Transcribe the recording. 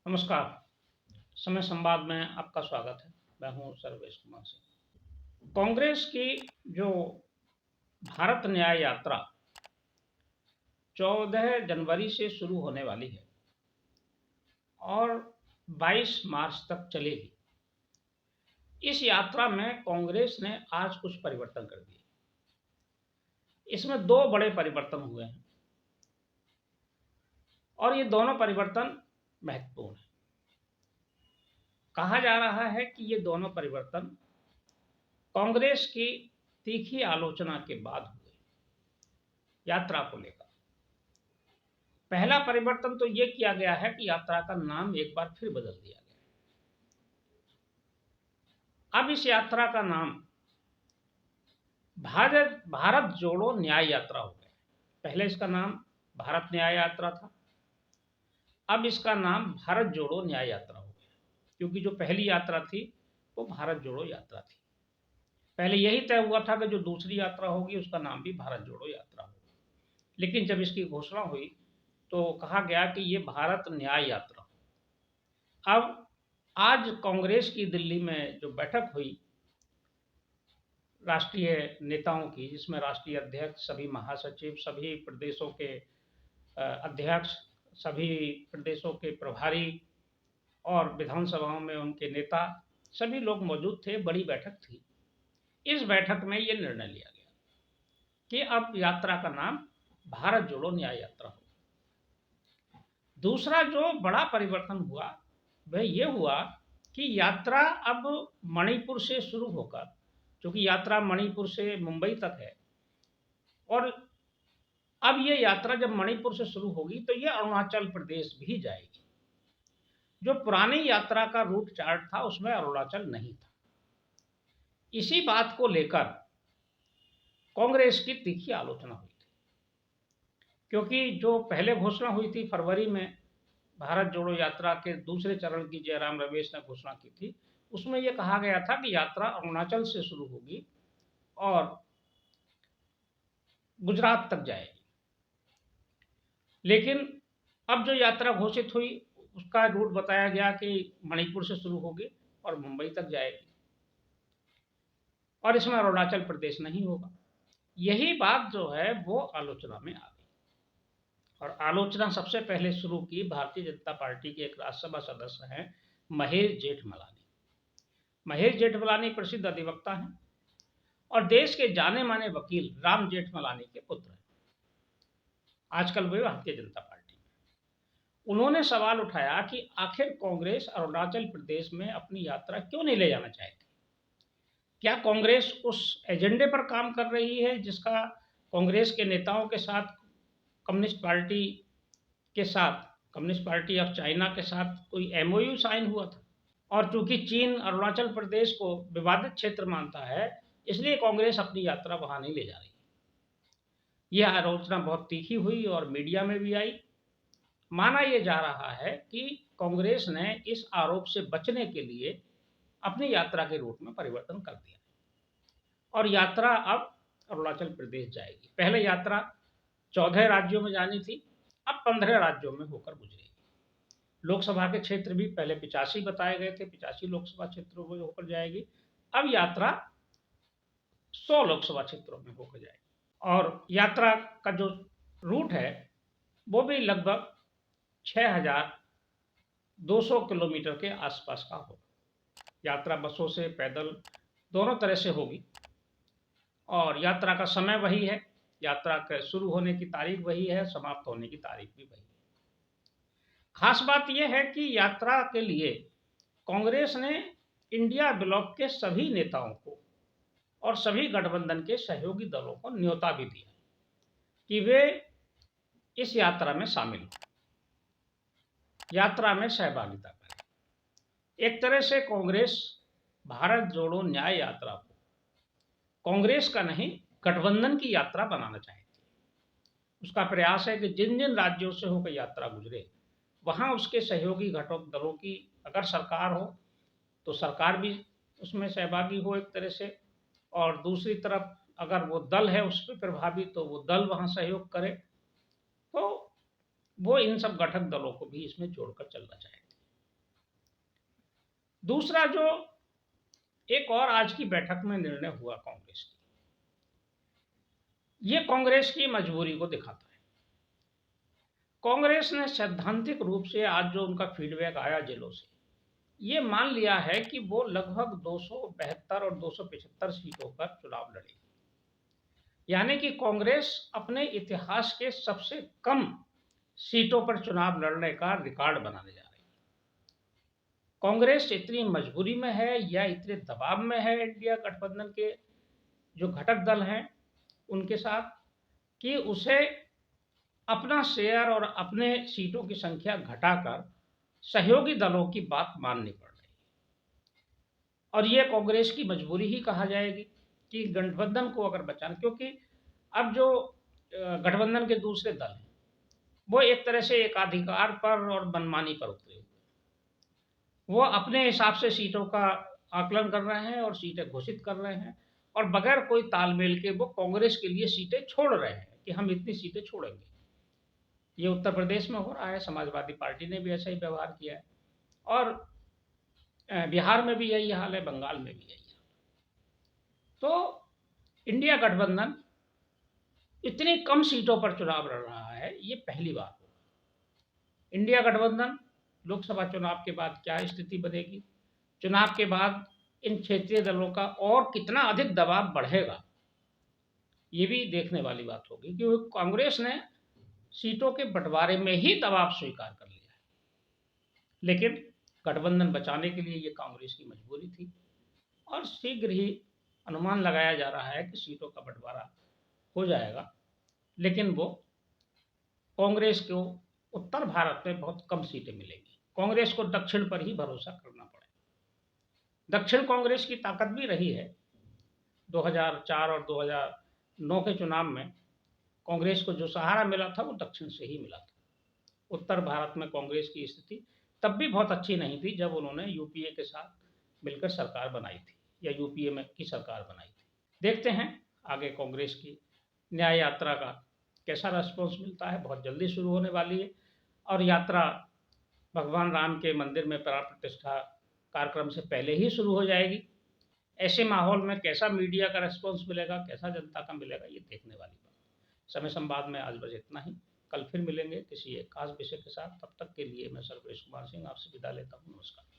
नमस्कार। समय संवाद में आपका स्वागत है। मैं हूँ सर्वेश कुमार सिंह। कांग्रेस की जो भारत न्याय यात्रा 14 जनवरी से शुरू होने वाली है और 22 मार्च तक चलेगी। इस यात्रा में कांग्रेस ने आज कुछ परिवर्तन कर दिए। इसमें दो बड़े परिवर्तन हुए हैं और ये दोनों परिवर्तन महत्वपूर्ण हैं। कहा जा रहा है कि ये दोनों परिवर्तन कांग्रेस की तीखी आलोचना के बाद हुए यात्रा को लेकर। पहला परिवर्तन तो यह किया गया है कि यात्रा का नाम एक बार फिर बदल दिया गया। अब इस यात्रा का नाम भारत जोड़ो न्याय यात्रा हो गया। पहले इसका नाम भारत न्याय यात्रा था, अब इसका नाम भारत जोड़ो न्याय यात्रा हो गया, क्योंकि जो पहली यात्रा थी वो भारत जोड़ो यात्रा थी। पहले यही तय हुआ था कि जो दूसरी यात्रा होगी उसका नाम भी भारत जोड़ो यात्रा होगा, लेकिन जब इसकी घोषणा हुई तो कहा गया कि ये भारत न्याय यात्रा। अब आज कांग्रेस की दिल्ली में जो बैठक हुई राष्ट्रीय नेताओं की, जिसमें राष्ट्रीय अध्यक्ष, सभी महासचिव, सभी प्रदेशों के अध्यक्ष, सभी प्रदेशों के प्रभारी और विधानसभाओं में उनके नेता, सभी लोग मौजूद थे। बड़ी बैठक थी। इस बैठक में ये निर्णय लिया गया कि अब यात्रा का नाम भारत जोड़ो न्याय यात्रा हो। दूसरा जो बड़ा परिवर्तन हुआ वह ये हुआ कि यात्रा अब मणिपुर से शुरू होकर, क्योंकि यात्रा मणिपुर से मुंबई तक है, और अब ये यात्रा जब मणिपुर से शुरू होगी तो ये अरुणाचल प्रदेश भी जाएगी। जो पुरानी यात्रा का रूट चार्ट था उसमें अरुणाचल नहीं था। इसी बात को लेकर कांग्रेस की तीखी आलोचना हुई थी, क्योंकि जो पहले घोषणा हुई थी फरवरी में भारत जोड़ो यात्रा के दूसरे चरण की, जयराम रमेश ने घोषणा की थी, उसमें यह कहा गया था कि यात्रा अरुणाचल से शुरू होगी और गुजरात तक जाएगी। लेकिन अब जो यात्रा घोषित हुई उसका रूट बताया गया कि मणिपुर से शुरू होगी और मुंबई तक जाएगी और इसमें अरुणाचल प्रदेश नहीं होगा। यही बात जो है वो आलोचना में आ गई, और आलोचना सबसे पहले शुरू की भारतीय जनता पार्टी के एक राज्यसभा सदस्य हैं महेश जेठमलानी। महेश जेठमलानी प्रसिद्ध अधिवक्ता हैं और देश के जाने माने वकील राम जेठमलानी के पुत्र हैं। आजकल वे भारतीय जनता पार्टी में। उन्होंने सवाल उठाया कि आखिर कांग्रेस अरुणाचल प्रदेश में अपनी यात्रा क्यों नहीं ले जाना चाहती। क्या कांग्रेस उस एजेंडे पर काम कर रही है जिसका कांग्रेस के नेताओं के साथ कम्युनिस्ट पार्टी के साथ, कम्युनिस्ट पार्टी ऑफ चाइना के साथ कोई एमओयू साइन हुआ था, और चूंकि चीन अरुणाचल प्रदेश को विवादित क्षेत्र मानता है इसलिए कांग्रेस अपनी यात्रा वहां नहीं ले जा रही। यह आलोचना बहुत तीखी हुई और मीडिया में भी आई। माना यह जा रहा है कि कांग्रेस ने इस आरोप से बचने के लिए अपनी यात्रा के रूट में परिवर्तन कर दिया और यात्रा अब अरुणाचल प्रदेश जाएगी। पहले यात्रा 14 राज्यों में जानी थी, अब 15 राज्यों में होकर गुजरेगी। लोकसभा के क्षेत्र भी पहले 85 बताए गए थे, 85 लोकसभा क्षेत्रों में होकर जाएगी। अब यात्रा 100 लोकसभा क्षेत्रों में होकर जाएगी और यात्रा का जो रूट है वो भी लगभग 6200 किलोमीटर के आसपास का होगा। यात्रा बसों से, पैदल, दोनों तरह से होगी और यात्रा का समय वही है, यात्रा के शुरू होने की तारीख वही है, समाप्त होने की तारीख भी वही है। खास बात यह है कि यात्रा के लिए कांग्रेस ने इंडिया ब्लॉक के सभी नेताओं को और सभी गठबंधन के सहयोगी दलों को न्योता भी दिया कि वे इस यात्रा में शामिल हों, यात्रा में सहभागिता करें। एक तरह से कांग्रेस भारत जोड़ो न्याय यात्रा को कांग्रेस का नहीं, गठबंधन की यात्रा बनाना चाहती है। उसका प्रयास है कि जिन जिन राज्यों से होकर यात्रा गुजरे वहां उसके सहयोगी घटक दलों की, अगर सरकार हो तो सरकार भी उसमें सहभागी हो एक तरह से, और दूसरी तरफ अगर वो दल है उस पर प्रभावी तो वो दल वहां सहयोग करे। तो वो इन सब घटक दलों को भी इसमें जोड़कर चलना चाहेंगे। दूसरा जो एक और आज की बैठक में निर्णय हुआ कांग्रेस की, ये कांग्रेस की मजबूरी को दिखाता है। कांग्रेस ने सैद्धांतिक रूप से आज जो उनका फीडबैक आया जिलों से, ये मान लिया है कि वो लगभग 272 और 275 सीटों पर चुनाव लड़ेगी। यानी कि कांग्रेस अपने इतिहास के सबसे कम सीटों पर चुनाव लड़ने का रिकॉर्ड बनाने जा रही है। कांग्रेस इतनी मजबूरी में है या इतने दबाव में है इंडिया गठबंधन के जो घटक दल हैं उनके साथ, कि उसे अपना शेयर और अपने सीटों की संख्या घटाकर सहयोगी दलों की बात माननी पड़ रही है। और ये कांग्रेस की मजबूरी ही कहा जाएगी कि गठबंधन को अगर बचाना, क्योंकि अब जो गठबंधन के दूसरे दल हैं वो एक तरह से एकाधिकार पर और मनमानी पर उतरे हुए, वो अपने हिसाब से सीटों का आकलन कर रहे हैं और सीटें घोषित कर रहे हैं, और बगैर कोई तालमेल के वो कांग्रेस के लिए सीटें छोड़ रहे हैं कि हम इतनी सीटें छोड़ेंगे। ये उत्तर प्रदेश में हो रहा है, समाजवादी पार्टी ने भी ऐसा ही व्यवहार किया है, और बिहार में भी यही हाल है, बंगाल में भी यही हाल है। तो इंडिया गठबंधन इतनी कम सीटों पर चुनाव लड़ रहा है, ये पहली बार होगा। इंडिया गठबंधन लोकसभा चुनाव के बाद क्या स्थिति बनेगी, चुनाव के बाद इन क्षेत्रीय दलों का और कितना अधिक दबाव बढ़ेगा, ये भी देखने वाली बात होगी, क्योंकि कांग्रेस ने सीटों के बंटवारे में ही दबाव स्वीकार कर लिया है, लेकिन गठबंधन बचाने के लिए ये कांग्रेस की मजबूरी थी। और शीघ्र ही अनुमान लगाया जा रहा है कि सीटों का बंटवारा हो जाएगा, लेकिन वो कांग्रेस को उत्तर भारत में बहुत कम सीटें मिलेंगी। कांग्रेस को दक्षिण पर ही भरोसा करना पड़ेगा। दक्षिण कांग्रेस की ताकत भी रही है। 2004 और 2009 के चुनाव में कांग्रेस को जो सहारा मिला था वो दक्षिण से ही मिला था। उत्तर भारत में कांग्रेस की स्थिति तब भी बहुत अच्छी नहीं थी जब उन्होंने यूपीए के साथ मिलकर सरकार बनाई थी, या यूपीए में की सरकार बनाई थी। देखते हैं आगे कांग्रेस की न्याय यात्रा का कैसा रेस्पॉन्स मिलता है। बहुत जल्दी शुरू होने वाली है, और यात्रा भगवान राम के मंदिर में प्राण प्रतिष्ठा कार्यक्रम से पहले ही शुरू हो जाएगी। ऐसे माहौल में कैसा मीडिया का रेस्पॉन्स मिलेगा, कैसा जनता का मिलेगा, ये देखने वाली बात। समय संवाद में आज बस इतना ही। कल फिर मिलेंगे किसी एक खास विषय के साथ। तब तक के लिए मैं सर्वेश कुमार सिंह आपसे विदा लेता हूँ। नमस्कार।